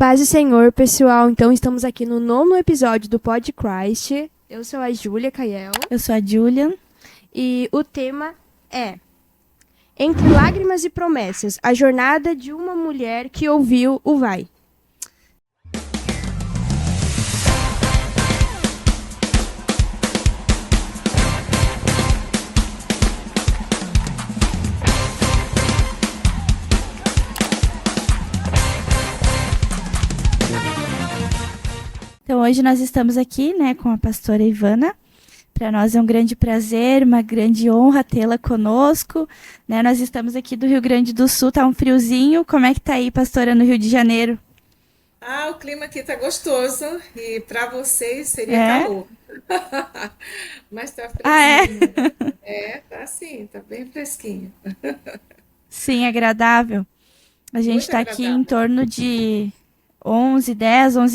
Paz do Senhor, pessoal. Então, estamos aqui no 9º episódio do Pod Christ. Eu sou a Júlia Caiel. Eu sou a Julian. E o tema é Entre Lágrimas e Promessas, a jornada de uma mulher que ouviu o Vai. Então, hoje nós estamos aqui, com a pastora Ivana. Para nós é um grande prazer, uma grande honra tê-la conosco, Nós estamos aqui do Rio Grande do Sul, tá um friozinho. Como é que tá aí, pastora, no Rio de Janeiro? O clima aqui tá gostoso e para vocês seria É? calor. Mas tá Ah, é? friozinho. Tá sim, tá bem fresquinho. Sim, agradável. A gente Muito tá aqui em agradável. torno de 11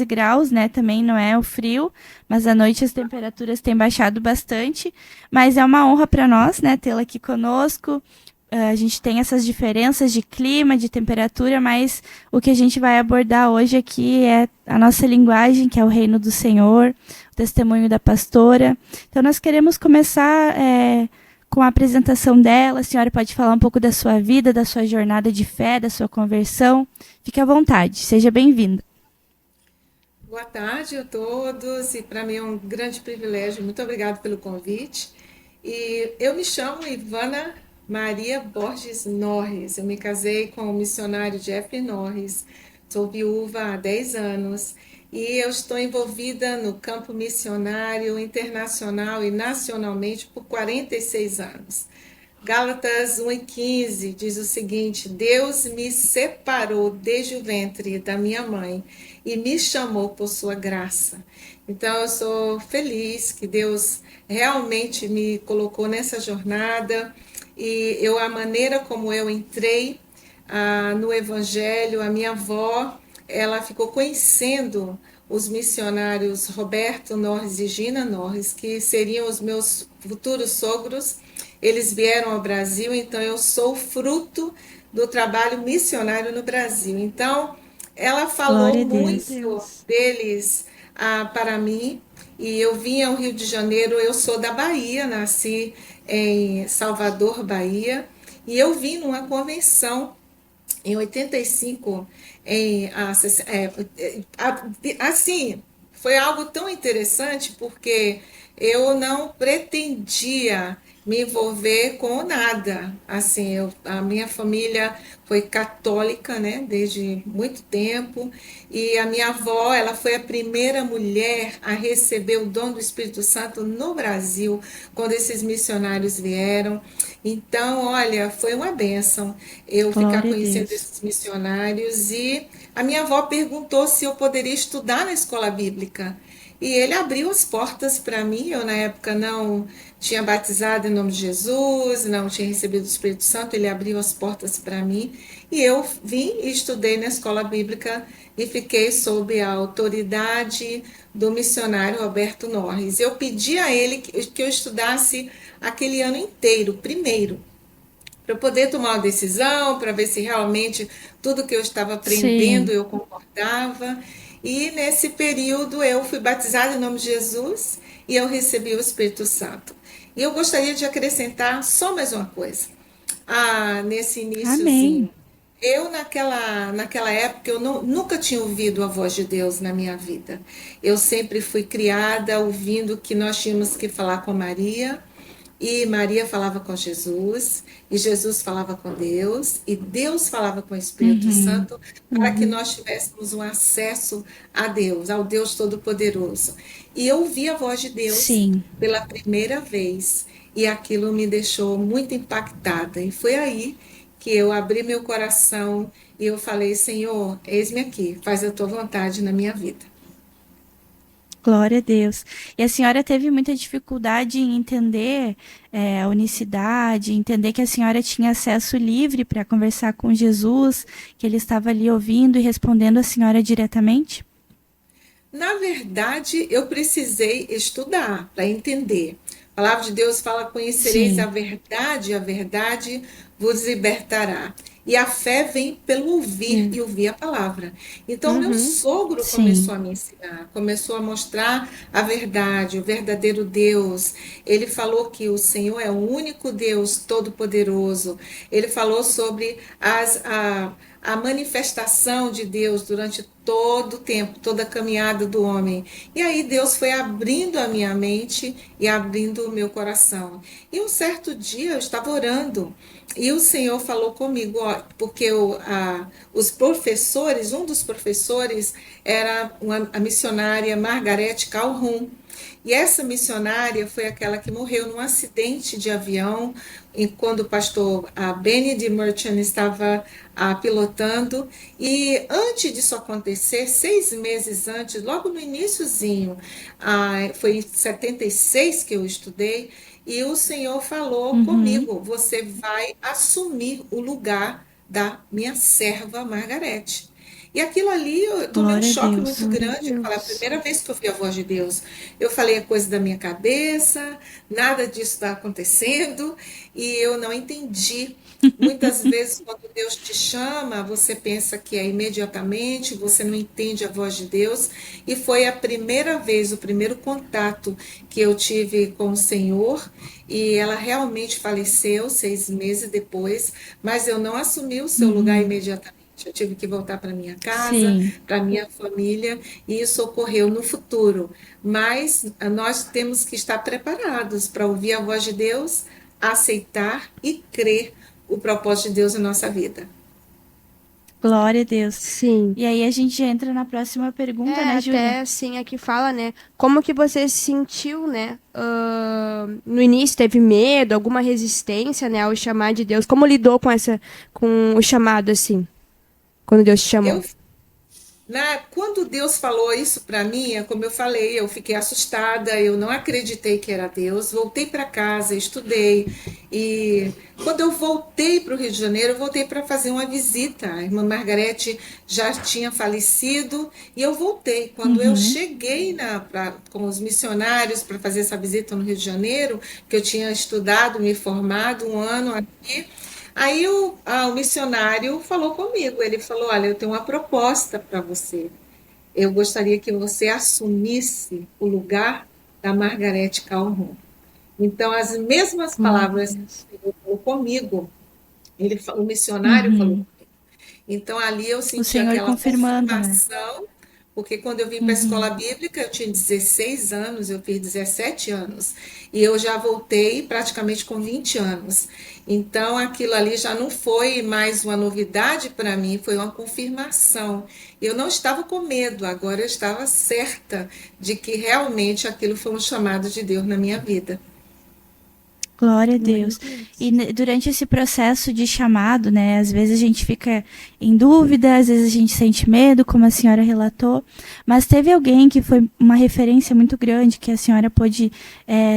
graus, Também não é o frio, mas à noite as temperaturas têm baixado bastante. Mas é uma honra para nós, tê-la aqui conosco. A gente tem essas diferenças de clima, de temperatura, mas o que a gente vai abordar hoje aqui é a nossa linguagem, que é o reino do Senhor, o testemunho da pastora. Então, nós queremos começar com a apresentação dela. A senhora pode falar um pouco da sua vida, da sua jornada de fé, da sua conversão. Fique à vontade, seja bem-vinda. Boa tarde a todos e para mim é um grande privilégio. Muito obrigada pelo convite. E eu me chamo Ivana Maria Borges Norris. Eu me casei com o missionário Jeff Norris. Sou viúva há 10 anos e eu estou envolvida no campo missionário internacional e nacionalmente por 46 anos. Gálatas 1:15 diz o seguinte: Deus me separou desde o ventre da minha mãe e me chamou por sua graça. Então eu sou feliz que Deus realmente me colocou nessa jornada e a maneira como eu entrei no Evangelho, a minha avó, ela ficou conhecendo os missionários Roberto Norris e Gina Norris, que seriam os meus futuros sogros. Eles vieram ao Brasil, então eu sou fruto do trabalho missionário no Brasil. Então, ela falou Glória a Meu Deus. muito Deus. deles para mim, e eu vim ao Rio de Janeiro. Eu sou da Bahia, nasci em Salvador, Bahia, e eu vim numa convenção em 85, assim, foi algo tão interessante porque eu não pretendia me envolver com nada. Assim, a minha família foi católica, desde muito tempo, e a minha avó, ela foi a primeira mulher a receber o dom do Espírito Santo no Brasil, quando esses missionários vieram. Então, olha, foi uma bênção eu ficar Glória a conhecendo Deus. esses missionários. E a minha avó perguntou se eu poderia estudar na escola bíblica. E ele abriu as portas para mim. Eu, na época, não tinha batizado em nome de Jesus, não tinha recebido o Espírito Santo. Ele abriu as portas para mim. E eu vim e estudei na escola bíblica e fiquei sob a autoridade do missionário Roberto Norris. Eu pedi a ele que eu estudasse aquele ano inteiro, primeiro, para eu poder tomar uma decisão, para ver se realmente tudo que eu estava aprendendo Sim. eu concordava. E nesse período eu fui batizada em nome de Jesus e eu recebi o Espírito Santo. E eu gostaria de acrescentar só mais uma coisa. Nesse Amém. iniciozinho, eu naquela época eu nunca tinha ouvido a voz de Deus na minha vida. Eu sempre fui criada ouvindo que nós tínhamos que falar com Maria, e Maria falava com Jesus, e Jesus falava com Deus, e Deus falava com o Espírito Uhum. Santo, para que nós tivéssemos um acesso a Deus, ao Deus Todo-Poderoso. E eu ouvi a voz de Deus Sim. pela primeira vez, e aquilo me deixou muito impactada. E foi aí que eu abri meu coração e eu falei: Senhor, eis-me aqui, faz a tua vontade na minha vida. Glória a Deus. E a senhora teve muita dificuldade em entender a unicidade, entender que a senhora tinha acesso livre para conversar com Jesus, que ele estava ali ouvindo e respondendo a senhora diretamente? Na verdade, eu precisei estudar para entender. A palavra de Deus fala: conhecereis Sim. a verdade vos libertará. E a fé vem pelo ouvir e ouvir a palavra. Então, meu Uhum. sogro Sim. começou a me ensinar, começou a mostrar a verdade, o verdadeiro Deus. Ele falou que o Senhor é o único Deus todo-poderoso. Ele falou sobre a manifestação de Deus durante todo o tempo, toda a caminhada do homem. E aí Deus foi abrindo a minha mente e abrindo o meu coração. E um certo dia eu estava orando e o Senhor falou comigo, ó, porque os professores, um dos professores era a missionária Margarete Calhoun. E essa missionária foi aquela que morreu num acidente de avião, quando o pastor Benny D. Merchant estava pilotando. E antes disso acontecer, 6 meses antes, logo no iníciozinho, foi em 76 que eu estudei, e o Senhor falou Uhum. comigo: você vai assumir o lugar da minha serva Margarete. E aquilo ali eu tomei um Glória a choque muito Deus. Glória a grande. Eu falei, a Deus. primeira vez que eu ouvi a voz de Deus, eu falei a coisa da minha cabeça, nada disso está acontecendo, e eu não entendi. Muitas vezes, quando Deus te chama, você pensa que é imediatamente, você não entende a voz de Deus, e foi a primeira vez, o primeiro contato que eu tive com o Senhor, e ela realmente faleceu 6 meses depois, mas eu não assumi o seu lugar Uhum. imediatamente. Eu tive que voltar para minha casa, Sim. para minha família, e isso ocorreu no futuro. Mas nós temos que estar preparados para ouvir a voz de Deus, aceitar e crer o propósito de Deus na nossa vida. Glória a Deus. Sim. E aí a gente entra na próxima pergunta, É, né, Júlia? até assim, aqui fala, né? Como que você se sentiu, né? No início teve medo, alguma resistência, né, ao chamar de Deus? Como lidou com o chamado, assim, quando Deus te chamou? Eu Quando Deus falou isso para mim, é como eu falei, eu fiquei assustada, eu não acreditei que era Deus, voltei para casa, estudei, e quando eu voltei para o Rio de Janeiro, eu voltei para fazer uma visita. A irmã Margarete já tinha falecido, e eu voltei. Quando eu Uhum. cheguei com os missionários para fazer essa visita no Rio de Janeiro, que eu tinha estudado, me formado um ano aqui, aí o missionário falou comigo, ele falou, olha, eu tenho uma proposta para você. Eu gostaria que você assumisse o lugar da Margarete Calhoun. Então, as mesmas Glória a palavras que Deus. o Senhor falou comigo, o missionário falou. Uhum. Então, ali eu O senti Senhor aquela confirmando, né? confirmação, porque quando eu vim para a Uhum. escola bíblica, eu tinha 16 anos, eu fiz 17 anos, e eu já voltei praticamente com 20 anos. Então, aquilo ali já não foi mais uma novidade para mim, foi uma confirmação. Eu não estava com medo, agora eu estava certa de que realmente aquilo foi um chamado de Deus na minha vida. Glória a Glória a Deus. Deus. E durante esse processo de chamado, né, às vezes a gente fica em dúvida, às vezes a gente sente medo, como a senhora relatou, mas teve alguém que foi uma referência muito grande que a senhora pôde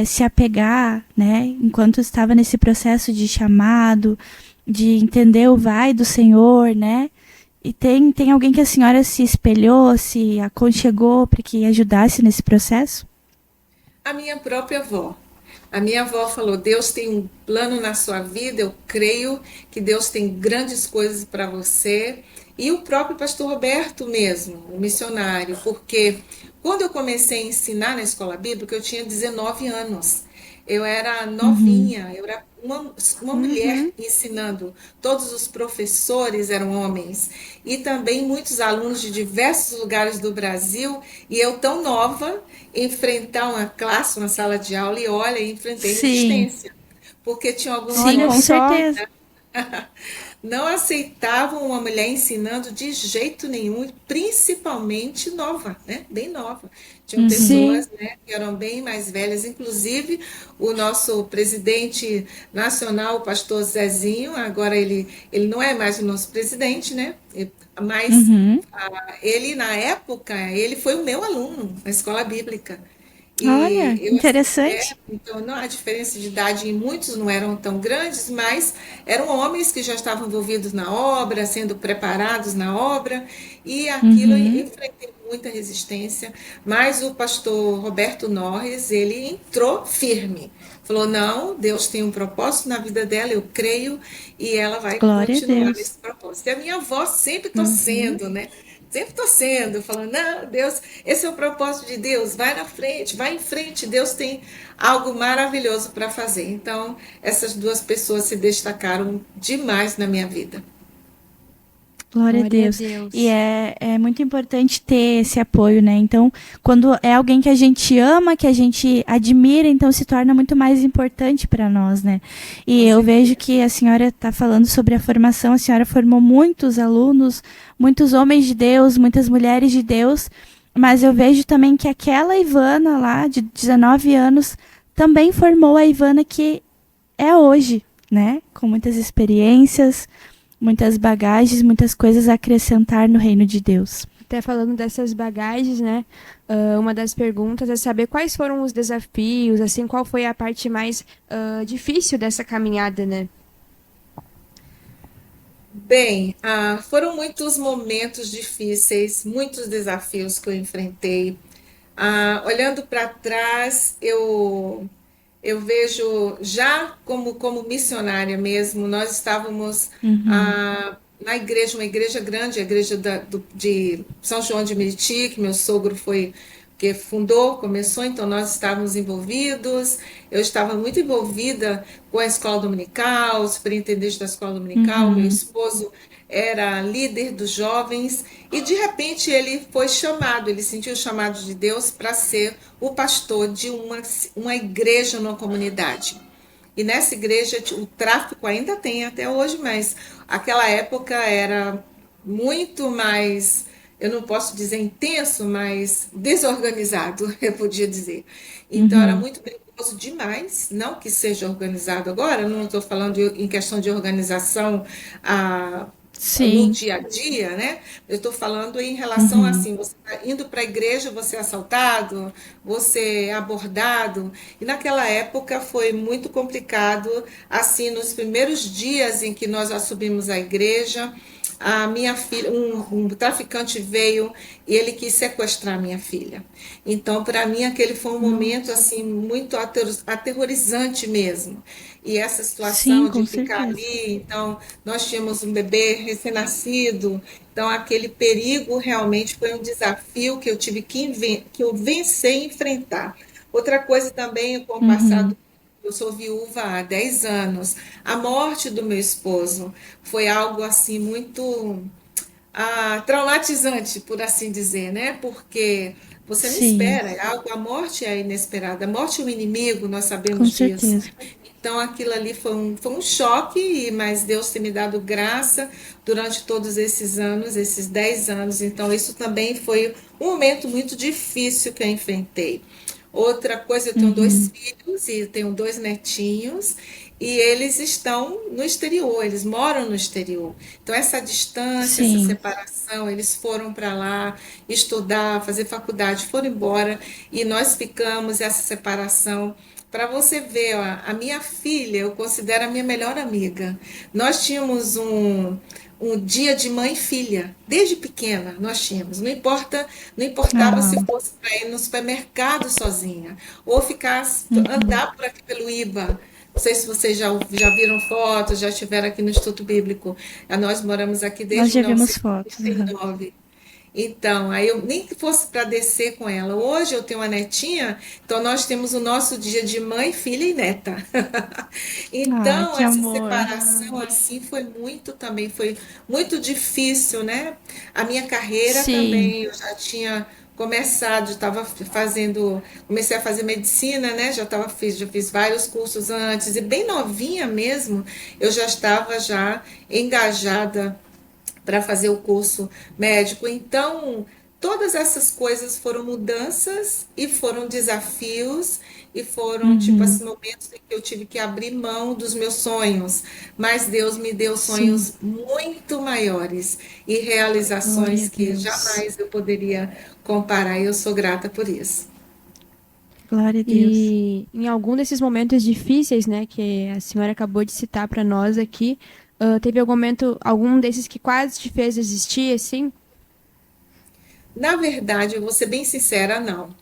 se apegar, né, enquanto estava nesse processo de chamado, de entender o vai do Senhor, né? E tem alguém que a senhora se espelhou, se aconchegou para que ajudasse nesse processo? A minha própria avó. A minha avó falou: Deus tem um plano na sua vida, eu creio que Deus tem grandes coisas para você. E o próprio pastor Roberto mesmo, o missionário, porque quando eu comecei a ensinar na escola bíblica, eu tinha 19 anos. Eu era Uhum. novinha, eu era uma mulher Uhum. ensinando. Todos os professores eram homens. E também muitos alunos de diversos lugares do Brasil. E eu, tão nova, enfrentar uma classe, uma sala de aula, e olha, enfrentei Sim, resistência. Porque tinha alguns sim, Olha com homens só. certeza. não aceitavam uma mulher ensinando de jeito nenhum, principalmente nova, né? Bem nova. Tinham Uhum. Sim. pessoas, né, que eram bem mais velhas, inclusive o nosso presidente nacional, o pastor Zezinho, agora ele não é mais o nosso presidente, né? Mas Uhum. ele, na época, ele foi o meu aluno na escola bíblica. E Olha, eu, assim, interessante. então, não, a diferença de idade em muitos não eram tão grandes, mas eram homens que já estavam envolvidos na obra, sendo preparados na obra, e aquilo eu Uhum. enfrentei muita resistência, mas o pastor Roberto Norris, ele entrou firme. Falou, não, Deus tem um propósito na vida dela, eu creio, e ela vai Glória a continuar Deus. nesse propósito. E a minha avó sempre Uhum. torcendo, né? Sempre torcendo, falando, não, Deus, esse é o propósito de Deus, vai na frente, vai em frente, Deus tem algo maravilhoso para fazer. Então, essas duas pessoas se destacaram demais na minha vida. Glória a Glória a Deus. E Deus. é muito importante ter esse apoio, né? Então, quando é alguém que a gente ama, que a gente admira, então se torna muito mais importante para nós, né? E Com eu vejo certeza. que a senhora está falando sobre a formação, a senhora formou muitos alunos, muitos homens de Deus, muitas mulheres de Deus, mas eu vejo também que aquela Ivana lá, de 19 anos, também formou a Ivana que é hoje, né? Com muitas experiências, muitas bagagens, muitas coisas a acrescentar no reino de Deus. Até falando dessas bagagens, né? Uma das perguntas é saber quais foram os desafios, assim, qual foi a parte mais difícil dessa caminhada, né? Bem, foram muitos momentos difíceis, muitos desafios que eu enfrentei. Olhando para trás, eu vejo já como missionária mesmo, nós estávamos Uhum. na igreja, uma igreja grande, a igreja de São João de Meriti, que meu sogro foi que fundou, começou, então nós estávamos envolvidos, eu estava muito envolvida com a escola dominical, o superintendente da escola dominical, meu Uhum. esposo era líder dos jovens, e de repente ele foi chamado, ele sentiu o chamado de Deus para ser o pastor de uma igreja numa comunidade. E nessa igreja o tráfico ainda tem até hoje, mas aquela época era muito mais, eu não posso dizer intenso, mas desorganizado, eu podia dizer. Então era Uhum. muito perigoso demais, não que seja organizado agora, não estou falando em questão de organização a no Sim. dia a dia, né? Eu estou falando em relação Uhum. assim, você tá indo para a igreja, você é assaltado, você é abordado, e naquela época foi muito complicado, assim, nos primeiros dias em que nós assumimos a igreja, a minha filha, um traficante veio e ele quis sequestrar minha filha. Então, para mim, aquele foi um momento Nossa. assim muito aterrorizante mesmo. E essa Sim, situação de com ficar certeza. ali, então nós tínhamos um bebê recém-nascido, então aquele perigo realmente foi um desafio que eu tive que eu vencer e enfrentar. Outra coisa também, com o Uhum. passado, eu sou viúva há 10 anos. A morte do meu esposo foi algo assim muito traumatizante, por assim dizer, né? Porque você não Sim, espera, a morte é inesperada, a morte é um inimigo, nós com sabemos disso. certeza. Então aquilo ali foi um choque, mas Deus tem me dado graça durante todos esses anos, esses 10 anos. Então isso também foi um momento muito difícil que eu enfrentei. Outra coisa, eu tenho dois Uhum. filhos e tenho dois netinhos, e eles estão no exterior, eles moram no exterior. Então, essa distância, essa Sim. separação, eles foram para lá estudar, fazer faculdade, foram embora, e nós ficamos essa separação. Para você ver, ó, a minha filha, eu considero a minha melhor amiga. Nós tínhamos um dia de mãe e filha, desde pequena nós tínhamos. Não importava se Ah. fosse para ir no supermercado sozinha, ou ficar, Uhum. andar por aqui pelo IBA. Não sei se vocês já viram fotos, já estiveram aqui no Instituto Bíblico. Nós moramos aqui Nós desde já vimos fotos. Uhum. 1989. Então, aí eu nem que fosse para descer com ela. Hoje eu tenho uma netinha, então nós temos o nosso dia de mãe, filha e neta. Ah, Então, que essa amor. separação assim foi muito também, foi muito difícil, né? A minha carreira Sim. também, eu já tinha começado, estava fazendo, comecei a fazer medicina, né? Já fiz vários cursos antes, e bem novinha mesmo, eu já estava já engajada para fazer o curso médico. Então, todas essas coisas foram mudanças e foram desafios e foram tipo Uhum. assim momentos em que eu tive que abrir mão dos meus sonhos, mas Deus me deu Sim. sonhos muito maiores e Glória a realizações que Deus. jamais eu poderia comparar. E eu sou grata por isso. Glória a Deus. E em algum desses momentos difíceis, né, que a senhora acabou de citar para nós aqui, teve algum momento, algum desses que quase te fez desistir, assim? Na verdade, eu vou ser bem sincera, não.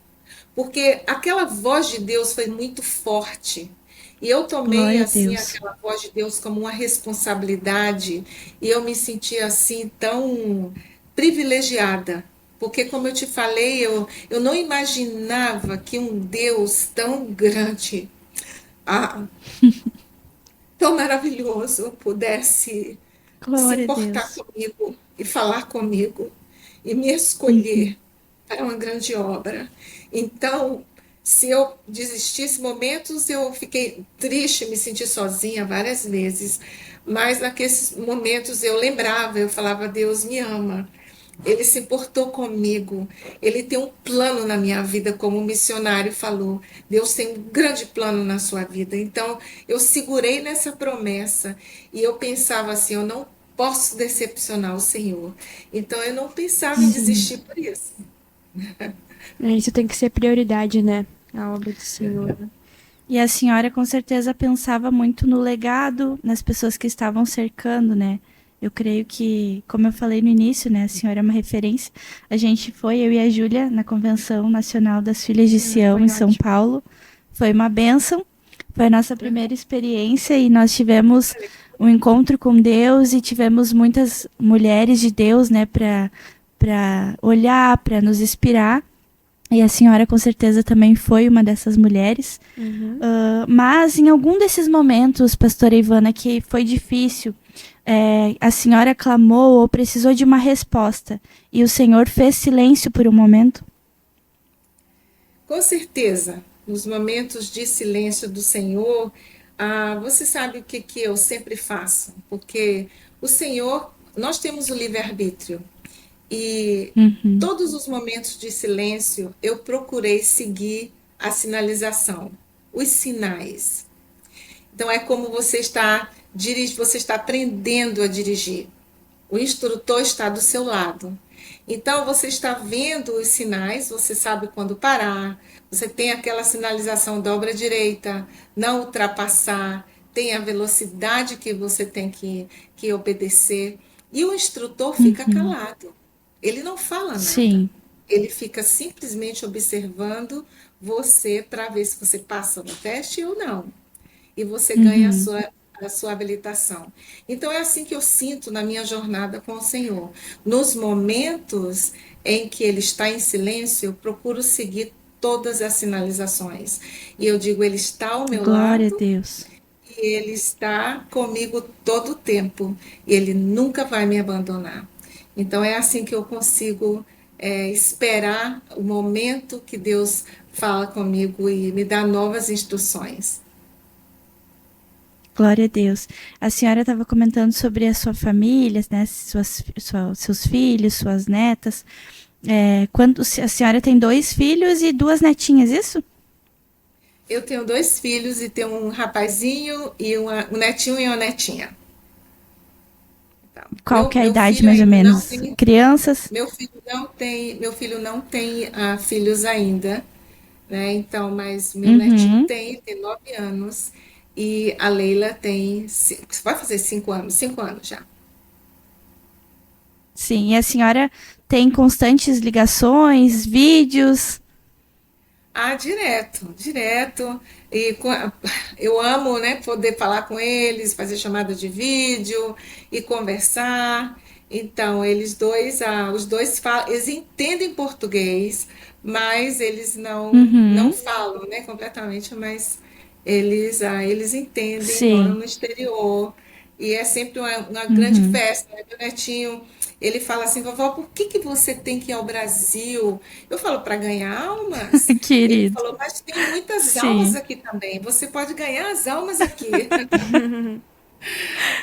Porque aquela voz de Deus foi muito forte. E eu tomei Glória a assim Deus. aquela voz de Deus como uma responsabilidade e eu me senti assim tão privilegiada. Porque como eu te falei, eu não imaginava que um Deus tão grande, ah, tão maravilhoso, pudesse se Glória a importar Deus. comigo e falar comigo e me Uhum. escolher para uma grande obra. Então, se eu desistisse, momentos eu fiquei triste, me senti sozinha várias vezes, mas naqueles momentos eu lembrava, eu falava, Deus me ama. Ele se importou comigo. Ele tem um plano na minha vida, como o missionário falou. Deus tem um grande plano na sua vida. Então, eu segurei nessa promessa e eu pensava assim: eu não posso decepcionar o Senhor. Então, eu não pensava em Sim. desistir por isso. Isso tem que ser prioridade, né? A obra do Senhor. E a senhora com certeza pensava muito no legado, nas pessoas que estavam cercando, né? Eu creio que, como eu falei no início, né, a senhora é uma referência. A gente foi, eu e a Júlia, na Convenção Nacional das Filhas de Sião, Foi em São ótimo. Paulo. Foi uma bênção, foi a nossa primeira experiência e nós tivemos um encontro com Deus e tivemos muitas mulheres de Deus, né, para olhar, para nos inspirar. E a senhora com certeza também foi uma dessas mulheres. Uhum. Mas em algum desses momentos, pastora Ivana, que foi difícil, a senhora clamou ou precisou de uma resposta e o Senhor fez silêncio por um momento? Com certeza, nos momentos de silêncio do Senhor, você sabe o que, que eu sempre faço, porque o Senhor, nós temos o livre-arbítrio, e Uhum. todos os momentos de silêncio eu procurei seguir a sinalização, os sinais. Então é como você está aprendendo a dirigir. O instrutor está do seu lado. Então você está vendo os sinais, você sabe quando parar, você tem aquela sinalização dobra direita, não ultrapassar, tem a velocidade que você tem que obedecer. E o instrutor fica Uhum. calado. Ele não fala nada. Sim. Ele fica simplesmente observando você para ver se você passa no teste ou não e você ganha Uhum. a sua habilitação. Então é assim que eu sinto na minha jornada com o Senhor. Nos momentos em que Ele está em silêncio, eu procuro seguir todas as sinalizações. E eu digo, Ele está ao meu Glória a lado Deus. e Ele está comigo todo o tempo. E Ele nunca vai me abandonar. Então é assim que eu consigo esperar o momento que Deus fala comigo e me dá novas instruções. Glória a Deus. A senhora estava comentando sobre a sua família, né? Seus filhos, suas netas. Quando a senhora tem 2 filhos e 2 netinhas, isso? Eu tenho 2 filhos e tenho um rapazinho e um netinho e uma netinha. Tá. Qual que é a Meu idade, filho mais ou ainda não menos? tem, Crianças? meu filho não tem filhos ainda, né? Então, mas meu netinho Uhum. tem 9 anos e a Leila tem, vai fazer 5 anos, 5 anos já. Sim, e a senhora tem constantes ligações, vídeos? Direto, direto. E eu amo, né, poder falar com eles, fazer chamada de vídeo e conversar. Então, os dois falam, eles entendem português, mas eles não Uhum. falam, né, completamente, mas eles entendem, moram Sim. no exterior. E é sempre uma grande Uhum. festa, né? Meu netinho, ele fala assim, vovó, por que que você tem que ir ao Brasil? Eu falo, para ganhar almas. Ele Querido. falou, mas tem muitas almas Sim. aqui também. Você pode ganhar as almas aqui.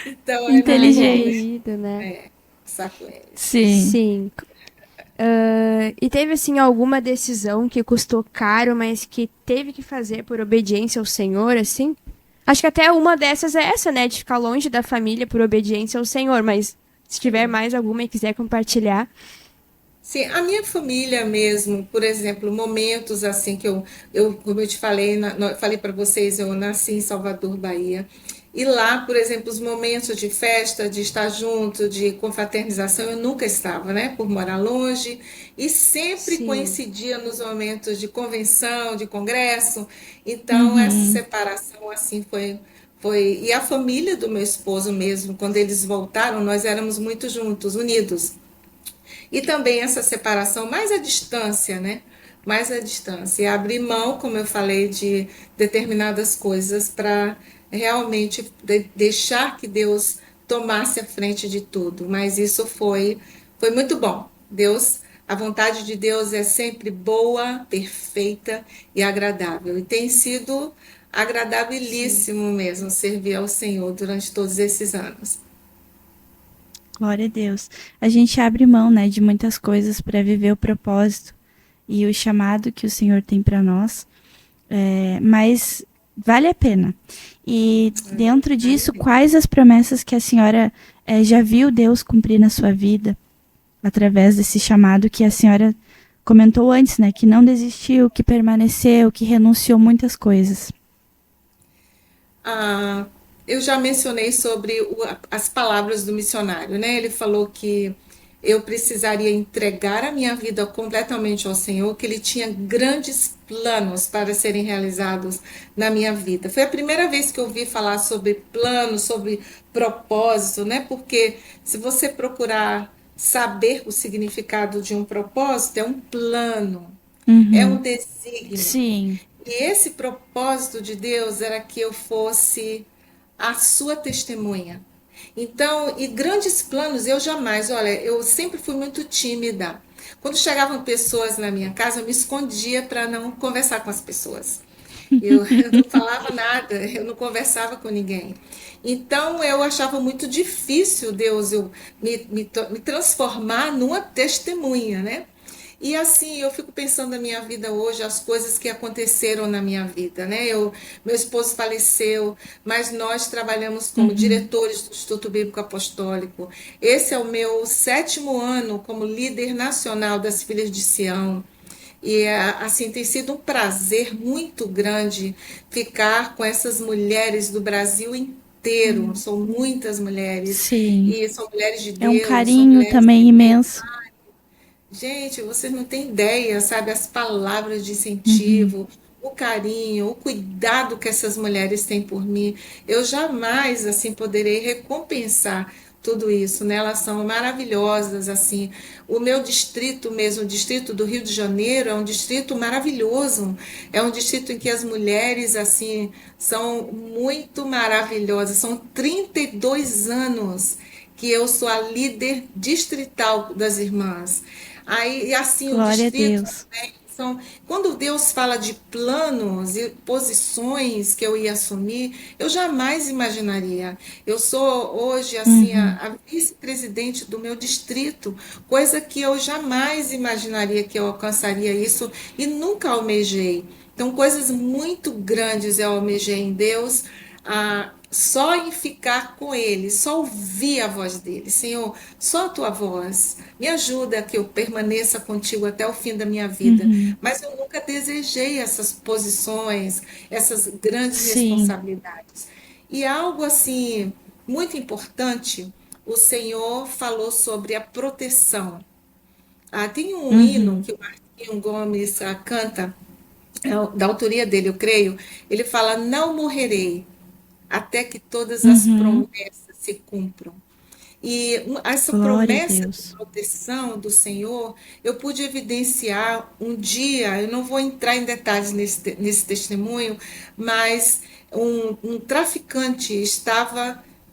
Então é muito Ai, que bom, né? Inteligente. querido, né? Conversar com eles. Sim. Sim. E teve, assim, alguma decisão que custou caro, mas que teve que fazer por obediência ao Senhor, assim? Acho que até uma dessas é essa, né? De ficar longe da família por obediência ao Senhor. Mas se tiver Sim. mais alguma e quiser compartilhar. Sim, a minha família mesmo, por exemplo, momentos assim que como eu te falei, falei para vocês, eu nasci em Salvador, Bahia. E lá, por exemplo, os momentos de festa, de estar junto, de confraternização, eu nunca estava, né? Por morar longe. E sempre Sim. coincidia nos momentos de convenção, de congresso. Então, essa Uhum. separação, assim, foi. E a família do meu esposo mesmo, quando eles voltaram, nós éramos muito juntos, unidos. E também essa separação, mais a distância, né? Mais a distância. E abrir mão, como eu falei, de determinadas coisas para realmente deixar que Deus tomasse a frente de tudo. Mas isso foi muito bom. Deus, a vontade de Deus é sempre boa, perfeita e agradável. E tem sido Sim. agradabilíssimo mesmo servir ao Senhor durante todos esses anos. Glória a Deus. A gente abre mão, né, de muitas coisas para viver o propósito e o chamado que o Senhor tem para nós, mas vale a pena. E dentro disso, quais as promessas que a senhora já viu Deus cumprir na sua vida através desse chamado que a senhora comentou antes, né, que não desistiu, que permaneceu, que renunciou muitas coisas. Ah, eu já mencionei sobre as palavras do missionário, né? Ele falou que eu precisaria entregar a minha vida completamente ao Senhor, que Ele tinha grandes planos para serem realizados na minha vida. Foi a primeira vez que eu ouvi falar sobre planos, sobre propósito, né? Porque se você procurar saber o significado de um propósito, é um plano, é Uhum. um desígnio. Sim. E esse propósito de Deus era que eu fosse a sua testemunha. Então, e grandes planos eu jamais, olha, eu sempre fui muito tímida. Quando chegavam pessoas na minha casa, eu me escondia para não conversar com as pessoas. Eu não falava nada, eu não conversava com ninguém. Então eu achava muito difícil Deus me transformar numa testemunha, né? E assim, eu fico pensando na minha vida hoje, as coisas que aconteceram na minha vida, né? Meu esposo faleceu, mas nós trabalhamos como Uhum. diretores do Instituto Bíblico Apostólico. Esse é o meu 7º ano como líder nacional das Filhas de Sião. E assim tem sido um prazer muito grande ficar com essas mulheres do Brasil inteiro. São muitas mulheres Sim. e são mulheres de É um Deus, são carinho mulheres que também têm. imenso. Gente, vocês não têm ideia, sabe? As palavras de Uhum. incentivo, o carinho, o cuidado que essas mulheres têm por mim. Eu jamais, assim, poderei recompensar tudo isso, né? Elas são maravilhosas, assim. O meu distrito mesmo, o distrito do Rio de Janeiro, é um distrito maravilhoso. É um distrito em que as mulheres, assim, são muito maravilhosas. São 32 anos que eu sou a líder distrital das irmãs. Aí, e assim, o Glória a distrito Deus. são, quando Deus fala de planos e posições que eu ia assumir, eu jamais imaginaria. Eu sou hoje assim Uhum. a vice-presidente do meu distrito, coisa que eu jamais imaginaria que eu alcançaria isso e nunca almejei. Então, coisas muito grandes eu almejei em Deus, só em ficar com Ele, só ouvir a voz dele. Senhor, só a tua voz. Me ajuda que eu permaneça contigo até o fim da minha vida. Uhum. Mas eu nunca desejei essas posições, essas grandes Sim. responsabilidades. E algo assim, muito importante, o Senhor falou sobre a proteção. Tem um hino Uhum. que o Martinho Gomes canta, da autoria dele, eu creio. Ele fala: Não morrerei até que todas as Uhum. promessas se cumpram. E essa Glória a promessa de Deus. proteção do Senhor, eu pude evidenciar um dia, eu não vou entrar em detalhes nesse testemunho, mas um traficante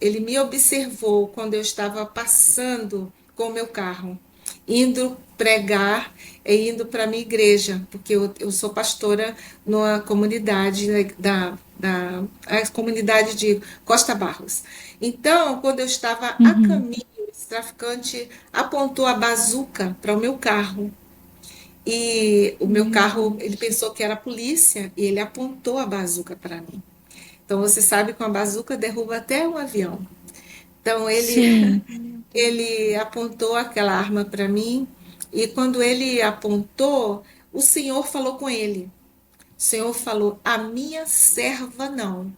ele me observou quando eu estava passando com o meu carro, indo pregar e indo para a minha igreja, porque eu sou pastora numa comunidade a comunidade de Costa Barros. Então, quando eu estava a Uhum. caminho, esse traficante apontou a bazuca para o meu carro. E o meu Meu carro, ele Deus. pensou que era a polícia e ele apontou a bazuca para mim. Então, você sabe que uma bazuca derruba até um avião. Então, Sim. Meu Deus. ele apontou aquela arma para mim. E quando ele apontou, o Senhor falou com ele. O Senhor falou: A minha serva não.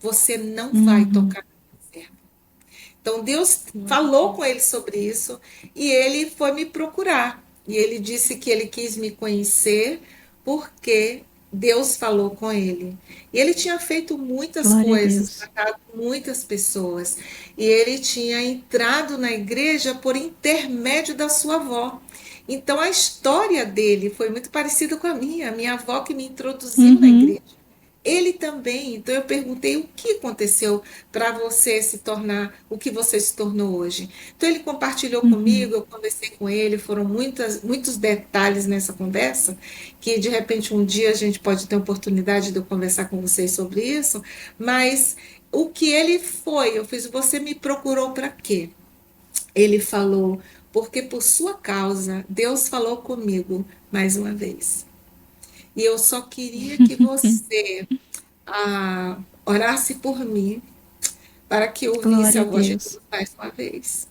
você não vai Uhum. tocar na reserva. Então Deus falou com ele sobre isso e ele foi me procurar. E ele disse que ele quis me conhecer porque Deus falou com ele. E ele tinha feito muitas Glória a coisas, Deus. tratado muitas pessoas. E ele tinha entrado na igreja por intermédio da sua avó. Então a história dele foi muito parecida com a minha. A minha avó que me introduziu na Uhum. igreja. Ele também. Então eu perguntei o que aconteceu para você se tornar o que você se tornou hoje. Então ele compartilhou Uhum. comigo, eu conversei com ele, foram muitos detalhes nessa conversa, que de repente um dia a gente pode ter a oportunidade de eu conversar com vocês sobre isso, mas o que ele foi, eu fiz, você me procurou para quê? Ele falou, porque por sua causa Deus falou comigo mais uma vez. E eu só queria que você orasse por mim para que eu ouvisse Glória a a voz de Deus. Deus mais uma vez.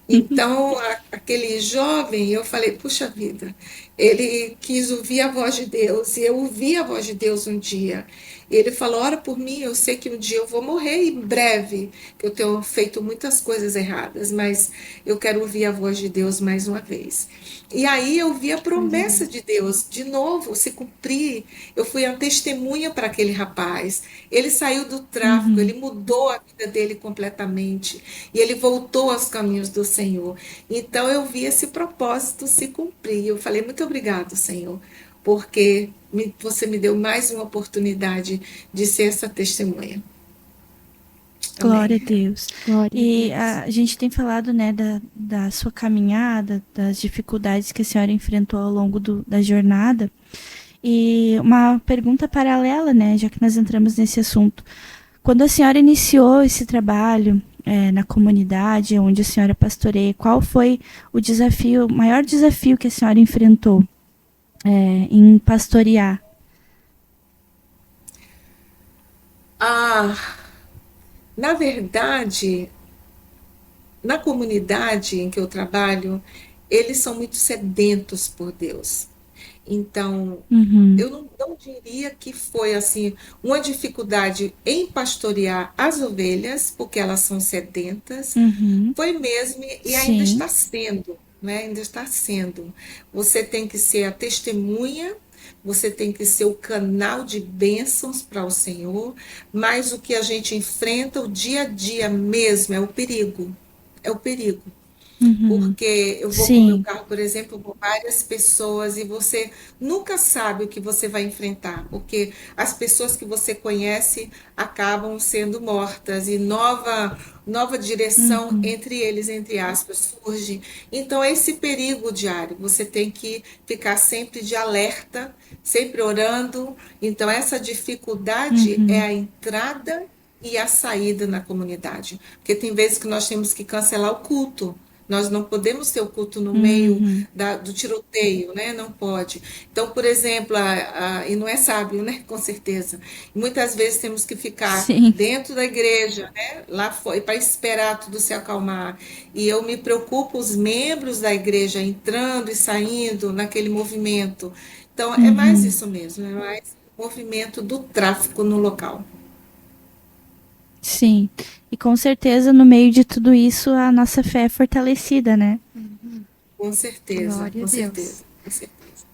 Então, aquele jovem, eu falei, puxa vida, ele quis ouvir a voz de Deus, e eu ouvi a voz de Deus um dia. E ele falou, ora por mim, eu sei que um dia eu vou morrer em breve, que eu tenho feito muitas coisas erradas, mas eu quero ouvir a voz de Deus mais uma vez. E aí eu vi a Glória a promessa de Deus. Deus de novo se cumprir. Eu fui a testemunha para aquele rapaz. Ele saiu do tráfico, Uhum. ele mudou a vida dele completamente e ele voltou aos caminhos do Senhor. Então eu vi esse propósito se cumprir. Eu falei muito obrigado, Senhor, porque você me deu mais uma oportunidade de ser essa testemunha. Glória a Amém. Deus. Glória a E Deus. a gente tem falado, né, da sua caminhada, das dificuldades que a senhora enfrentou ao longo da jornada. E uma pergunta paralela, né, já que nós entramos nesse assunto. Quando a senhora iniciou esse trabalho na comunidade onde a senhora pastoreia, qual foi o maior desafio que a senhora enfrentou em pastorear? Ah, na verdade, na comunidade em que eu trabalho, eles são muito sedentos por Deus. Então, Uhum, eu não diria que foi assim uma dificuldade em pastorear as ovelhas, porque elas são sedentas, uhum, foi mesmo e ainda sim, está sendo, né? Ainda está sendo. Você tem que ser a testemunha, você tem que ser o canal de bênçãos para o Senhor, mas o que a gente enfrenta o dia a dia mesmo é o perigo. É o perigo. uhum, Porque eu vou com o meu sim, carro, por exemplo, com várias pessoas e você nunca sabe o que você vai enfrentar, porque as pessoas que você conhece acabam sendo mortas e nova direção uhum, entre eles, entre aspas, surge. Então, é esse perigo diário, você tem que ficar sempre de alerta, sempre orando. Então, essa dificuldade é uhum, a entrada e a saída na comunidade, porque tem vezes que nós temos que cancelar o culto. Nós não podemos ter o culto no meio uhum, do tiroteio, né? Não pode. Então, por exemplo, e não é sábio, né? Com certeza. Muitas vezes temos que ficar sim, dentro da igreja, né? Lá fora, para esperar tudo se acalmar. E eu me preocupo os membros da igreja entrando e saindo naquele movimento. Então, é mais uhum, isso mesmo, é mais movimento do tráfico no local. sim. E com certeza, no meio de tudo isso, a nossa fé é fortalecida, né? Com certeza, Glória a com Deus. certeza, com certeza,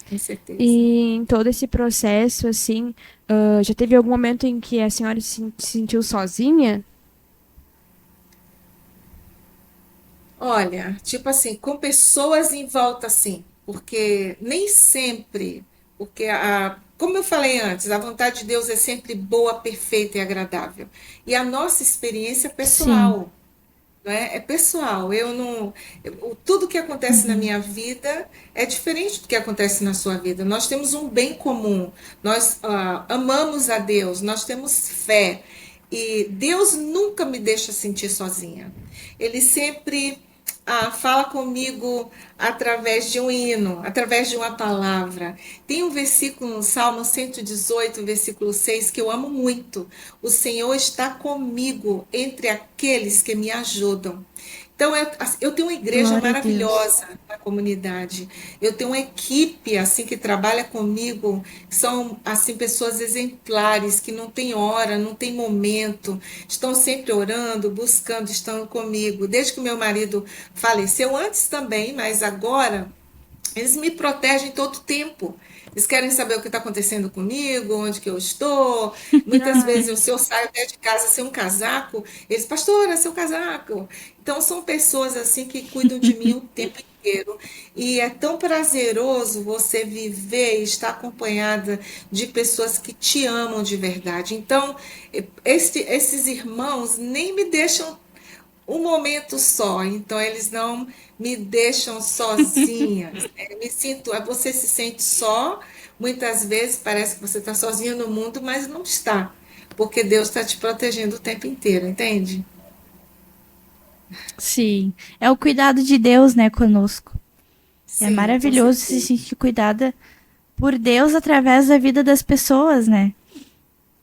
com certeza. E em todo esse processo, assim, já teve algum momento em que a senhora se sentiu sozinha? Olha, tipo assim, com pessoas em volta, assim, porque nem sempre, porque como eu falei antes, a vontade de Deus é sempre boa, perfeita e agradável. E a nossa experiência é Sim. pessoal, não é? É pessoal. Eu não, tudo que acontece na Uhum, minha vida é diferente do que acontece na sua vida. Nós temos um bem comum. Nós amamos a Deus, nós temos fé. E Deus nunca me deixa sentir sozinha. Ele sempre fala comigo através de um hino, através de uma palavra. Tem um versículo no Salmo 118, versículo 6, que eu amo muito. O Senhor está comigo entre aqueles que me ajudam. Então, eu tenho uma igreja Glória a Deus. maravilhosa na comunidade. Eu tenho uma equipe assim que trabalha comigo, são assim pessoas exemplares que não tem hora, não tem momento, estão sempre orando, buscando, estão comigo. Desde que meu marido faleceu, antes também, mas agora eles me protegem todo o tempo. Eles querem saber o que está acontecendo comigo, onde que eu estou. Muitas Ah, vezes, se eu saio até de casa sem um casaco, eles, pastora, seu casaco. Então, são pessoas assim que cuidam de mim o tempo inteiro. E é tão prazeroso você viver e estar acompanhada de pessoas que te amam de verdade. Então, esses irmãos nem me deixam um momento só, então eles não me deixam sozinha. Eu me sinto, você se sente só, muitas vezes parece que você está sozinha no mundo, mas não está, porque Deus está te protegendo o tempo inteiro, entende? Sim, é o cuidado de Deus, né, conosco. É Sim, com maravilhoso se certeza. sentir cuidada por Deus através da vida das pessoas, né?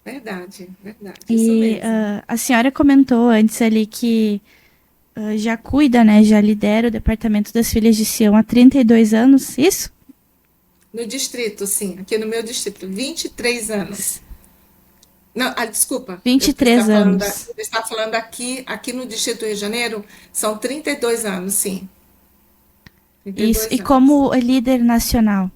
Verdade, verdade, isso E mesmo. a senhora comentou antes ali que já cuida, né, já lidera o Departamento das Filhas de Sião há 32 anos, isso? No distrito, sim, aqui no meu distrito, 23 anos. Não, desculpa, Vinte eu e três anos. estava falando aqui no Distrito do Rio de Janeiro, são 32 anos, sim, trinta e Isso. E dois anos. como líder nacional?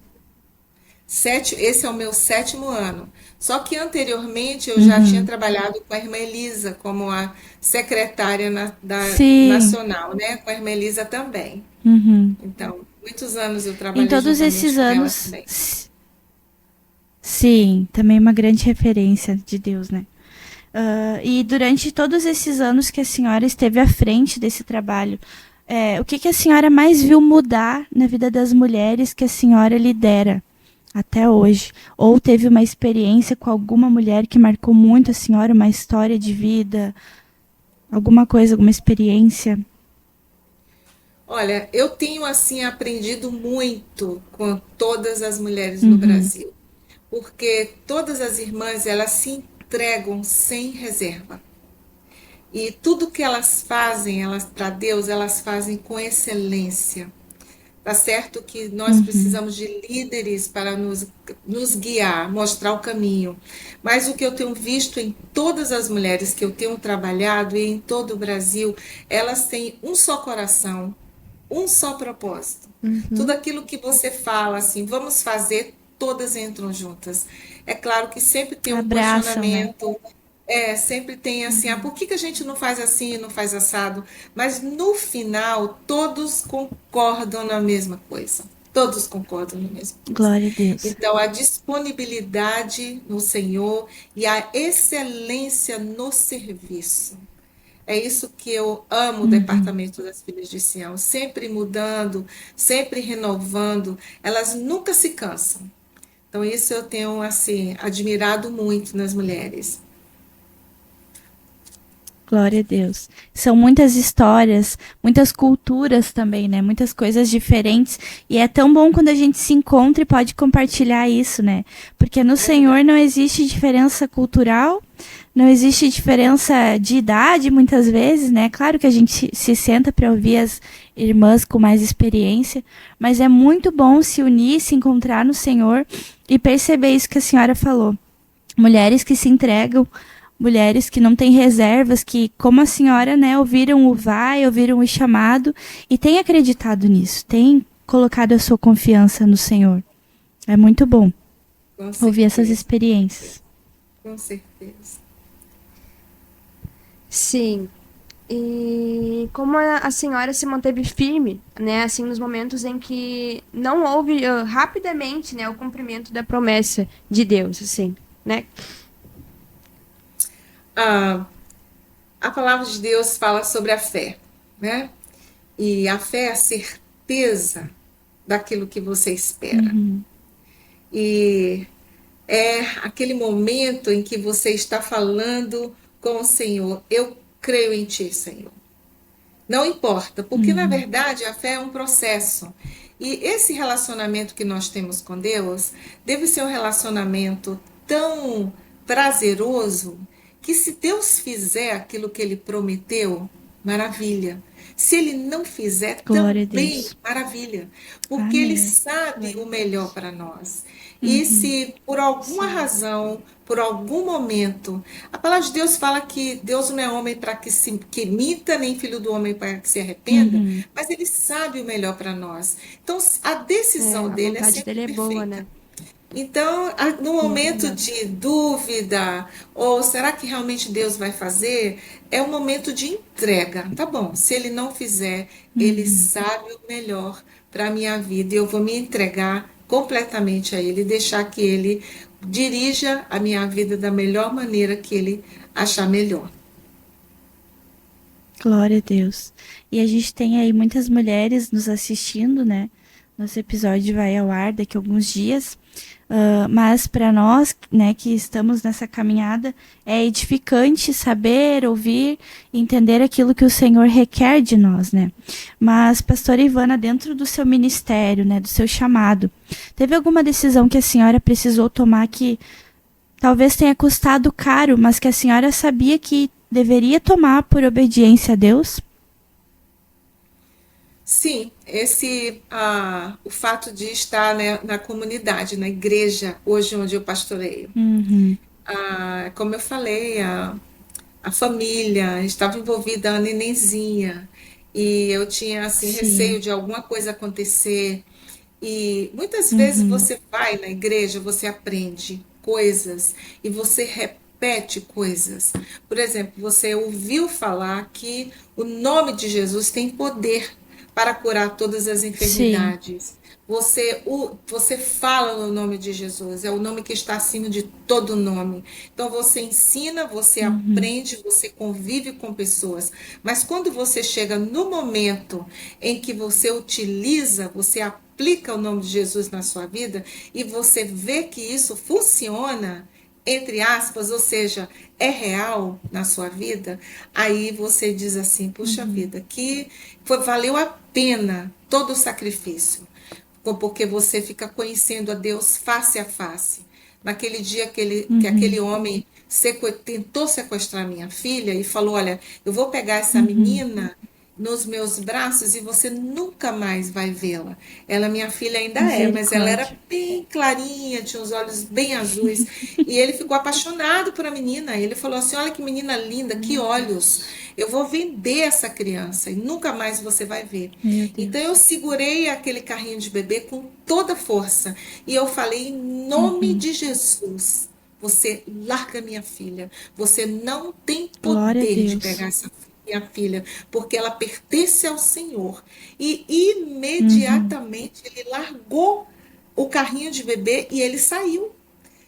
Esse é o meu sétimo ano. Só que anteriormente eu já tinha Uhum. trabalhado com a irmã Elisa como a secretária Sim. nacional, né? Com a irmã Elisa também. Uhum. Então, muitos anos eu Em trabalhei todos juntamente esses com ela anos, também. sim, também uma grande referência de Deus, né? E durante todos esses anos que a senhora esteve à frente desse trabalho, o que a senhora mais viu mudar na vida das mulheres que a senhora lidera até hoje? Ou teve uma experiência com alguma mulher que marcou muito a senhora, uma história de vida, alguma coisa, alguma experiência? Olha, eu tenho assim aprendido muito com todas as mulheres no Uhum, Brasil, porque todas as irmãs elas se entregam sem reserva. E tudo que elas fazem, elas para Deus, elas fazem com excelência. Tá certo que nós uhum, precisamos de líderes para nos guiar, mostrar o caminho. Mas o que eu tenho visto em todas as mulheres que eu tenho trabalhado e em todo o Brasil, elas têm um só coração, um só propósito. Tudo uhum. aquilo que você fala, assim, vamos fazer, todas entram juntas. É claro que sempre tem um abraçam, né? questionamento, sempre tem assim, por que que a gente não faz assim, não faz assado? Mas no final, todos concordam na mesma coisa. Todos concordam na mesma coisa. Glória a Deus. Então, a disponibilidade no Senhor e a excelência no serviço. É isso que eu amo o Uhum. Departamento das Filhas de Sião, sempre mudando, sempre renovando, elas nunca se cansam. Então isso eu tenho assim admirado muito nas mulheres. Glória a Deus. São muitas histórias, muitas culturas também, né? Muitas coisas diferentes. E é tão bom quando a gente se encontra e pode compartilhar isso, né? Porque no Senhor Verdade. não existe diferença cultural, não existe diferença de idade, muitas vezes, né? Claro que a gente se senta para ouvir as irmãs com mais experiência, mas é muito bom se unir, se encontrar no Senhor e perceber isso que a senhora falou. Mulheres que se entregam, mulheres que não têm reservas, que, como a senhora, né, ouviram o vai, ouviram o chamado e têm acreditado nisso, têm colocado a sua confiança no Senhor. É muito bom Com ouvir essas certeza, experiências. com certeza. Sim. E como a senhora se manteve firme, né, assim, nos momentos em que não houve rapidamente, né, o cumprimento da promessa de Deus, assim, né? Ah, a palavra de Deus fala sobre a fé, né? E a fé é a certeza daquilo que você espera. Uhum, E é aquele momento em que você está falando com o Senhor, eu creio em ti, Senhor. Não importa, porque na uhum, verdade a fé é um processo. E esse relacionamento que nós temos com Deus deve ser um relacionamento tão prazeroso que se Deus fizer aquilo que ele prometeu, maravilha. Se ele não fizer, Glória a também Deus. maravilha, porque ele Amém. sabe o melhor para nós. E se por alguma Sim. razão, por algum momento, a palavra de Deus fala que Deus não é homem para que minta, nem filho do homem para que se arrependa, Uhum. mas ele sabe o melhor para nós. Então, a É, decisão a dele é vontade sempre dele é boa, perfeita. né? Então, no É momento verdade. de dúvida, ou será que realmente Deus vai fazer? É um momento de entrega. Tá bom, se ele não fizer, ele Uhum. sabe o melhor para a minha vida e eu vou me entregar completamente a ele, deixar que ele dirija a minha vida da melhor maneira que ele achar melhor. Glória a Deus. E a gente tem aí muitas mulheres nos assistindo, né? Nosso episódio vai ao ar daqui a alguns dias. Mas para nós, né, que estamos nessa caminhada, é edificante saber, ouvir, entender aquilo que o Senhor requer de nós, né? Mas, pastora Ivana, dentro do seu ministério, né, do seu chamado, teve alguma decisão que a senhora precisou tomar que talvez tenha custado caro, mas que a senhora sabia que deveria tomar por obediência a Deus? Sim, o fato de estar, né, na comunidade, na igreja, hoje onde eu pastoreio. Uhum. Como eu falei, a família estava envolvida, a nenenzinha, e eu tinha assim Sim. receio de alguma coisa acontecer. E muitas vezes Uhum. você vai na igreja, você aprende coisas e você repete coisas. Por exemplo, você ouviu falar que o nome de Jesus tem poder para curar todas as Sim. enfermidades. Você fala no nome de Jesus, é o nome que está acima de todo nome. Então você ensina, você Uhum. aprende, você convive com pessoas. Mas quando você chega no momento em que você utiliza, você aplica o nome de Jesus na sua vida e você vê que isso funciona, entre aspas, ou seja, é real na sua vida, aí você diz assim, puxa Uhum. vida, valeu a pena todo o sacrifício, porque você fica conhecendo a Deus face a face. Naquele dia que Uhum. aquele homem tentou sequestrar minha filha e falou, olha, eu vou pegar essa Uhum. menina nos meus braços e você nunca mais vai vê-la. Ela, minha filha, ainda é, mas ela era Misericórdia. bem clarinha, tinha os olhos bem azuis. E ele ficou apaixonado por a menina. Ele falou assim: olha que menina linda, que Meu olhos. Deus. Eu vou vender essa criança e nunca mais você vai ver. Meu Então eu Deus. segurei aquele carrinho de bebê com toda força e eu falei em nome Uhum. de Jesus. Você larga minha filha. Você não tem Glória a poder de Deus. pegar essa minha filha, porque ela pertence ao Senhor. E Uhum. imediatamente ele largou o carrinho de bebê e ele saiu.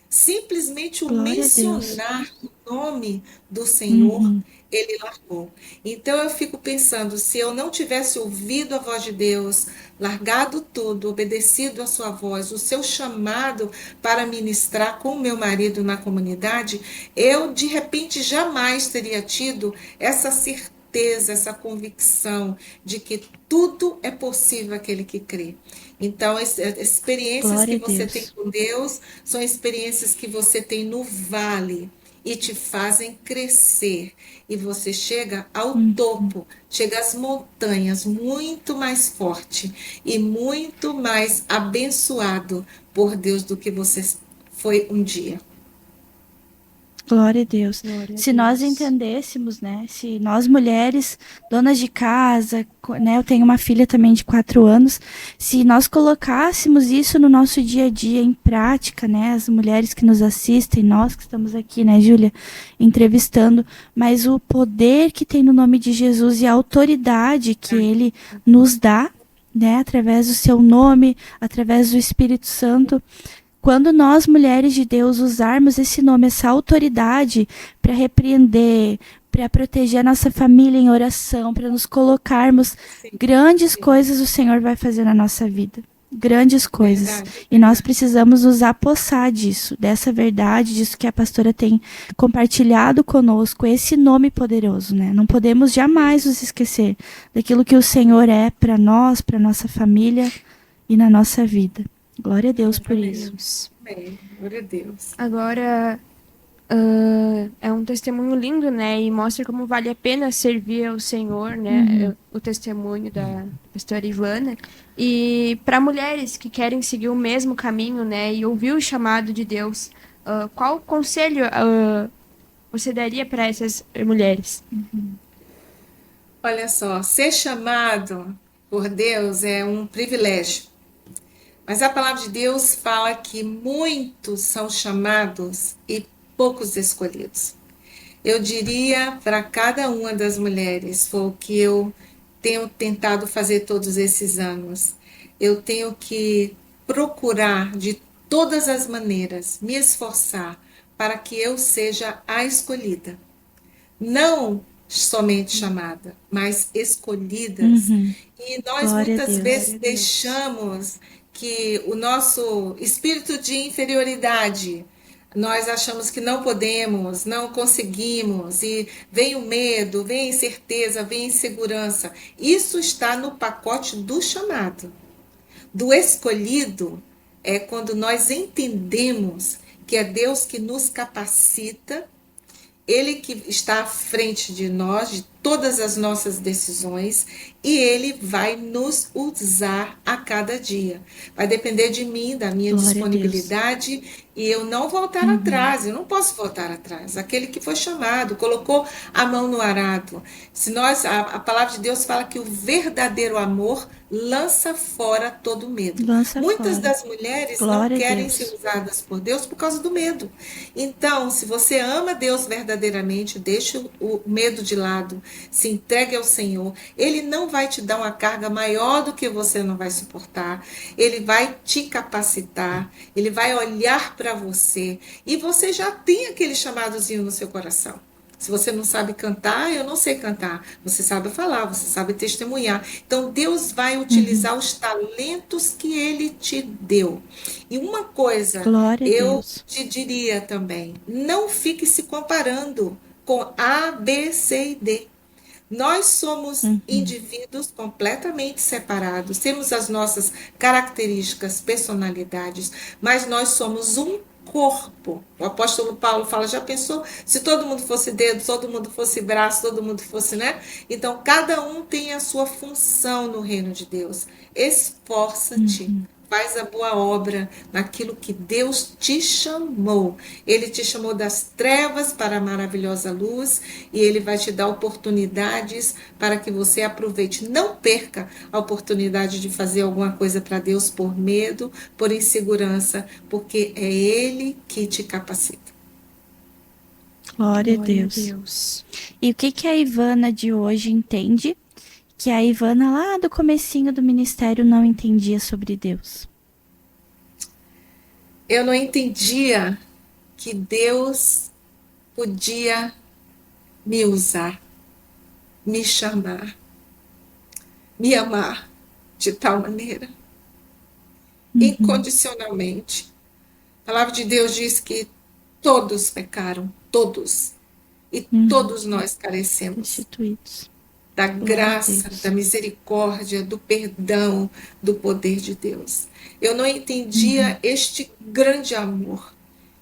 Simplesmente o Glória a Deus. mencionar o nome do Senhor, Uhum. ele largou. Então eu fico pensando, se eu não tivesse ouvido a voz de Deus, largado tudo, obedecido a sua voz, o seu chamado para ministrar com o meu marido na comunidade, eu de repente jamais teria tido essa certeza, essa convicção de que tudo é possível aquele que crê. Então, experiências Glória que a você tem Deus. com Deus são experiências que você tem no vale e te fazem crescer. E você chega ao Uhum. topo, chega às montanhas muito mais forte e muito mais abençoado por Deus do que você foi um dia. Glória a Deus. Glória a Se nós Deus. entendêssemos, né? Se nós mulheres, donas de casa, né? Eu tenho uma filha também de 4 anos. Se nós colocássemos isso no nosso dia a dia em prática, né? As mulheres que nos assistem, nós que estamos aqui, né, Júlia, entrevistando, mas o poder que tem no nome de Jesus e a autoridade que Ele nos dá, né? Através do Seu nome, através do Espírito Santo. Quando nós, mulheres de Deus, usarmos esse nome, essa autoridade para repreender, para proteger a nossa família em oração, para nos colocarmos, Sim, grandes sim. coisas o Senhor vai fazer na nossa vida. Grandes coisas. Verdade, E nós verdade. precisamos nos apossar disso, dessa verdade, disso que a pastora tem compartilhado conosco, esse nome poderoso, né? Não podemos jamais nos esquecer daquilo que o Senhor é para nós, para nossa família e na nossa vida. Glória a Deus por Amém. isso. Deus. Amém. Glória a Deus. Agora, É um testemunho lindo, né? E mostra como vale a pena servir ao Senhor, né? Uhum. O testemunho da pastora Ivana. E para mulheres que querem seguir o mesmo caminho, né? E ouvir o chamado de Deus, qual conselho você daria para essas mulheres? Olha só, ser chamado por Deus é um privilégio. Mas a palavra de Deus fala que muitos são chamados e poucos escolhidos. Eu diria para cada uma das mulheres, foi o que eu tenho tentado fazer todos esses anos. Eu tenho que procurar de todas as maneiras me esforçar para que eu seja a escolhida. Não somente chamada, mas escolhidas. Uhum. E nós Glória a muitas Deus. vezes Glória a Deus. deixamos que o nosso espírito de inferioridade, nós achamos que não podemos, não conseguimos, e vem o medo, vem a incerteza, vem a insegurança. Isso está no pacote do chamado. Do escolhido é quando nós entendemos que é Deus que nos capacita, ele que está à frente de nós, de todas as nossas decisões, e ele vai nos usar a cada dia. Vai depender de mim, da minha Glória a Deus. disponibilidade, e eu não voltar Uhum. atrás, eu não posso voltar atrás. Aquele que foi chamado, colocou a mão no arado. Se nós, a palavra de Deus fala que o verdadeiro amor lança fora todo medo. Lança Muitas fora. das mulheres não Glória a querem ser Deus. usadas por Deus por causa do medo. Então, se você ama Deus verdadeiramente, deixe o medo de lado, se entregue ao Senhor. Ele não vai te dar uma carga maior do que você não vai suportar. Ele vai te capacitar, ele vai olhar para você e você já tem aquele chamadozinho no seu coração. Se você não sabe cantar, eu não sei cantar. Você sabe falar, você sabe testemunhar. Então, Deus vai Uhum. utilizar os talentos que Ele te deu. E uma coisa, Glória a eu Deus. te diria também: não fique se comparando com A, B, C e D. Nós somos Uhum. indivíduos completamente separados, temos as nossas características, personalidades, mas nós somos um corpo. O apóstolo Paulo fala: já pensou se todo mundo fosse dedo, todo mundo fosse braço, todo mundo fosse, né? Então, cada um tem a sua função no reino de Deus. Esforça-te. Uhum. Faz a boa obra naquilo que Deus te chamou. Ele te chamou das trevas para a maravilhosa luz e ele vai te dar oportunidades para que você aproveite. Não perca a oportunidade de fazer alguma coisa para Deus por medo, por insegurança, porque é Ele que te capacita. Glória a Glória a Deus. Deus. E o que que a Ivana de hoje entende que a Ivana lá do comecinho do ministério não entendia sobre Deus? Eu não entendia que Deus podia me usar, me chamar, me amar de tal maneira, Uhum. incondicionalmente. A palavra de Deus diz que todos pecaram, todos, e Uhum. todos nós carecemos Destituídos. da Glória a graça, da Deus. misericórdia, do perdão, do poder de Deus. Eu não Uhum. entendia este grande amor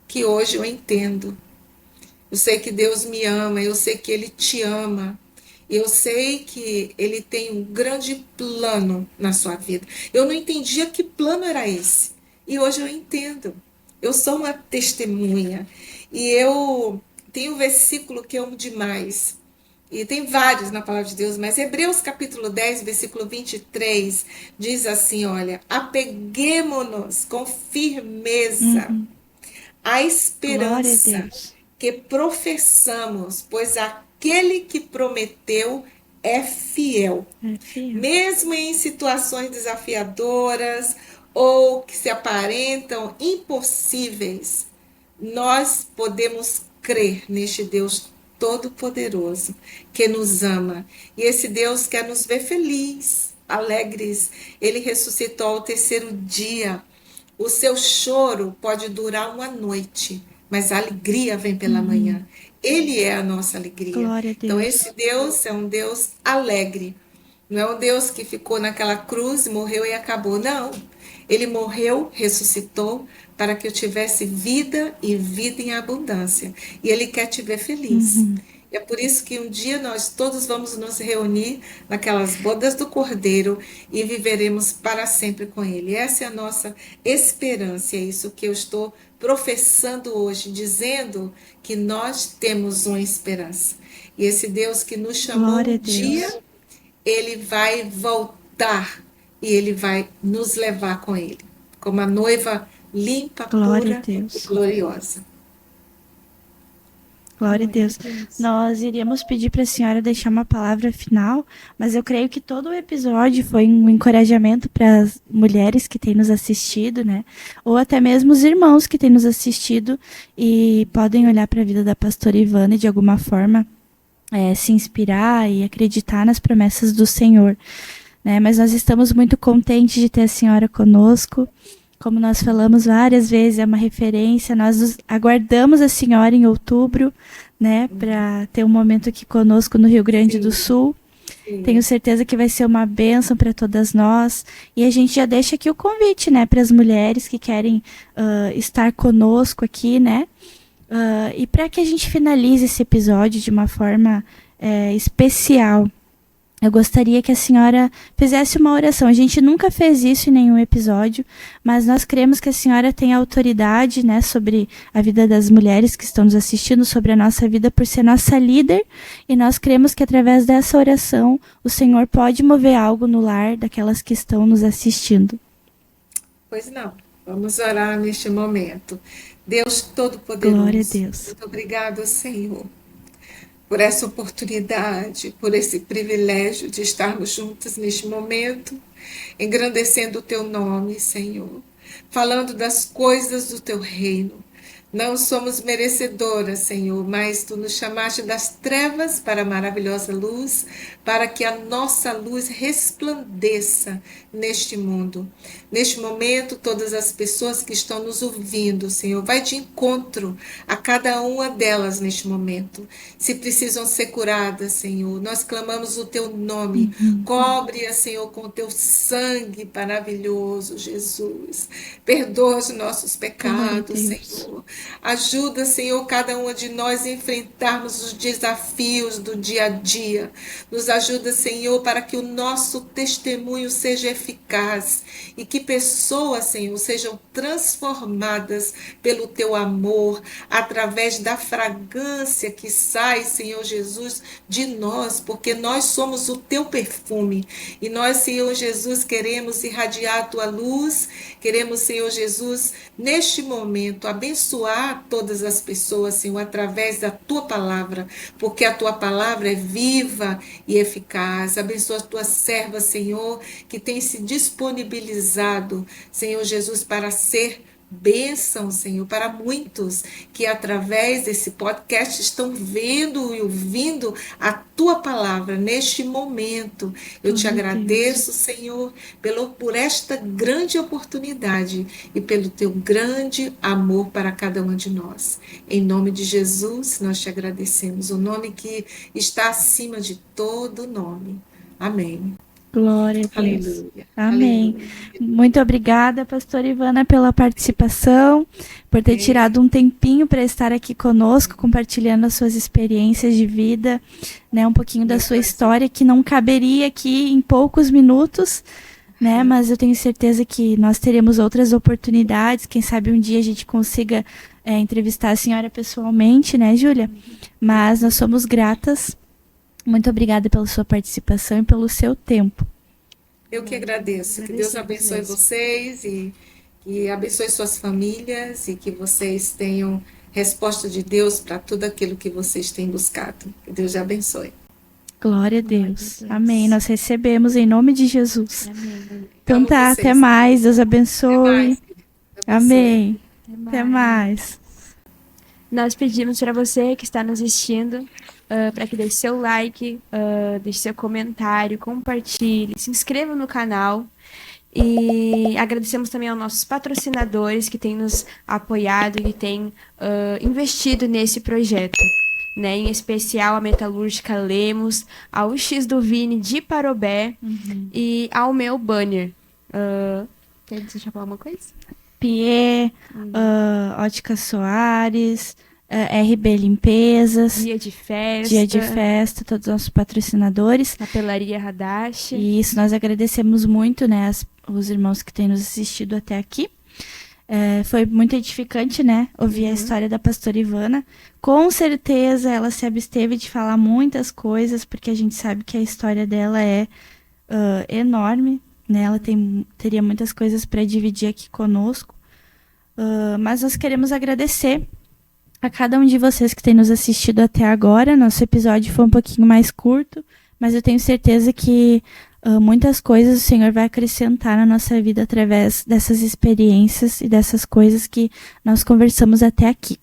que hoje eu entendo. Eu sei que Deus me ama, eu sei que Ele te ama. Eu sei que Ele tem um grande plano na sua vida. Eu não entendia que plano era esse. E hoje eu entendo. Eu sou uma testemunha. E eu tenho um versículo que eu amo demais. E tem vários na palavra de Deus, mas Hebreus capítulo 10, versículo 23 diz assim: olha, apeguemo-nos com firmeza Uhum. a Glória a esperança Deus. que professamos, pois aquele que prometeu é fiel. É fiel. Mesmo em situações desafiadoras ou que se aparentam impossíveis, nós podemos crer neste Deus Todo-Poderoso que nos ama. E esse Deus quer nos ver felizes, alegres. Ele ressuscitou ao terceiro dia. O seu choro pode durar uma noite, mas a alegria vem pela Uhum. manhã. Ele é a nossa alegria. Glória a Então, Deus. esse Deus é um Deus alegre. Não é um Deus que ficou naquela cruz, morreu e acabou. Não. Ele morreu, ressuscitou, para que eu tivesse vida e vida em abundância. E Ele quer te ver feliz. E é por isso que um dia nós todos vamos nos reunir naquelas bodas do Cordeiro e viveremos para sempre com Ele. Essa é a nossa esperança, é isso que eu estou professando hoje, dizendo que nós temos uma esperança. E esse Deus que nos chamou Glória a um dia, Deus. Ele vai voltar e Ele vai nos levar com Ele, como a noiva limpa, Glória a pura e Deus. gloriosa. Glória a Deus. Nós iríamos pedir para a senhora deixar uma palavra final, mas eu creio que todo o episódio foi um encorajamento para as mulheres que têm nos assistido, né? Ou até mesmo os irmãos que têm nos assistido e podem olhar para a vida da pastora Ivana e de alguma forma se inspirar e acreditar nas promessas do Senhor, né? Mas nós estamos muito contentes de ter a senhora conosco. Como nós falamos várias vezes, é uma referência. Nós aguardamos a senhora em outubro, né, para ter um momento aqui conosco no Rio Grande do Sul. Tenho certeza que vai ser uma bênção para todas nós. E a gente já deixa aqui o convite, né, para as mulheres que querem estar conosco aqui, né? E para que a gente finalize esse episódio de uma forma especial, eu gostaria que a senhora fizesse uma oração. A gente nunca fez isso em nenhum episódio, mas nós cremos que a senhora tem autoridade, né, sobre a vida das mulheres que estão nos assistindo, sobre a nossa vida, por ser nossa líder, e nós cremos que através dessa oração o Senhor pode mover algo no lar daquelas que estão nos assistindo. Pois não, vamos orar neste momento. Deus Todo-Poderoso, Glória a Deus. muito obrigado, Senhor, por essa oportunidade, por esse privilégio de estarmos juntas neste momento, engrandecendo o Teu nome, Senhor, falando das coisas do Teu reino. Não somos merecedoras, Senhor, mas Tu nos chamaste das trevas para a maravilhosa luz, para que a nossa luz resplandeça neste mundo. Neste momento, todas as pessoas que estão nos ouvindo, Senhor, vai de encontro a cada uma delas neste momento. Se precisam ser curadas, Senhor, nós clamamos o Teu nome. Cobre-a, Senhor, com o Teu sangue maravilhoso, Jesus. Perdoa os nossos pecados, Senhor. Ajuda, Senhor, cada uma de nós a enfrentarmos os desafios do dia a dia. Nos ajuda, Senhor, para que o nosso testemunho seja eficaz e que pessoas, Senhor, sejam transformadas pelo Teu amor, através da fragrância que sai, Senhor Jesus, de nós, porque nós somos o Teu perfume. E nós, Senhor Jesus, queremos irradiar a Tua luz, queremos, Senhor Jesus, neste momento, abençoar todas as pessoas, Senhor, através da Tua palavra, porque a Tua palavra é viva e eficaz. Abençoa a Tua serva, Senhor, que tem se disponibilizado, Senhor Jesus, para ser bênção, Senhor, para muitos que através desse podcast estão vendo e ouvindo a Tua palavra neste momento. Eu te agradeço, Senhor, por esta grande oportunidade e pelo Teu grande amor para cada um de nós. Em nome de Jesus, nós te agradecemos, o nome que está acima de todo nome. Amém. Glória a Deus. Aleluia. Amém. Aleluia. Muito obrigada, pastora Ivana, pela participação, por ter tirado um tempinho para estar aqui conosco, compartilhando as suas experiências de vida, né, um pouquinho da sua história, que não caberia aqui em poucos minutos, né, mas eu tenho certeza que nós teremos outras oportunidades, quem sabe um dia a gente consiga entrevistar a senhora pessoalmente, né, Júlia? Mas nós somos gratas. Muito obrigada pela sua participação e pelo seu tempo. Eu que agradeço. Que Deus abençoe vocês e abençoe suas famílias e que vocês tenham resposta de Deus para tudo aquilo que vocês têm buscado. Que Deus abençoe. Glória a Deus. Amém. Nós recebemos em nome de Jesus. Amém. Então tá, até mais. Deus abençoe. Amém. Até mais. Nós pedimos para você que está nos assistindo para que deixe seu like, deixe seu comentário, compartilhe, se inscreva no canal. E agradecemos também aos nossos patrocinadores que têm nos apoiado e que têm investido nesse projeto. Né? Em especial a Metalúrgica Lemos, ao X do Vini de Parobé e ao meu banner. Quer deixar falar alguma coisa? Pie, Ótica Soares, RB Limpezas, Dia de festa. Dia de Festa, todos os nossos patrocinadores. Papelaria Hadashi. E isso, nós agradecemos muito, né, os irmãos que têm nos assistido até aqui. Foi muito edificante, né, ouvir a história da pastora Ivana. Com certeza ela se absteve de falar muitas coisas, porque a gente sabe que a história dela é enorme, né, ela teria muitas coisas para dividir aqui conosco. Mas nós queremos agradecer a cada um de vocês que tem nos assistido até agora. Nosso episódio foi um pouquinho mais curto, mas eu tenho certeza que muitas coisas o Senhor vai acrescentar na nossa vida através dessas experiências e dessas coisas que nós conversamos até aqui.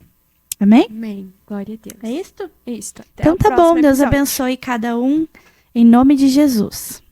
Amém? Amém. Glória a Deus. É isto? Isso. Até Então o tá bom, próximo Deus episódio. abençoe cada um, em nome de Jesus.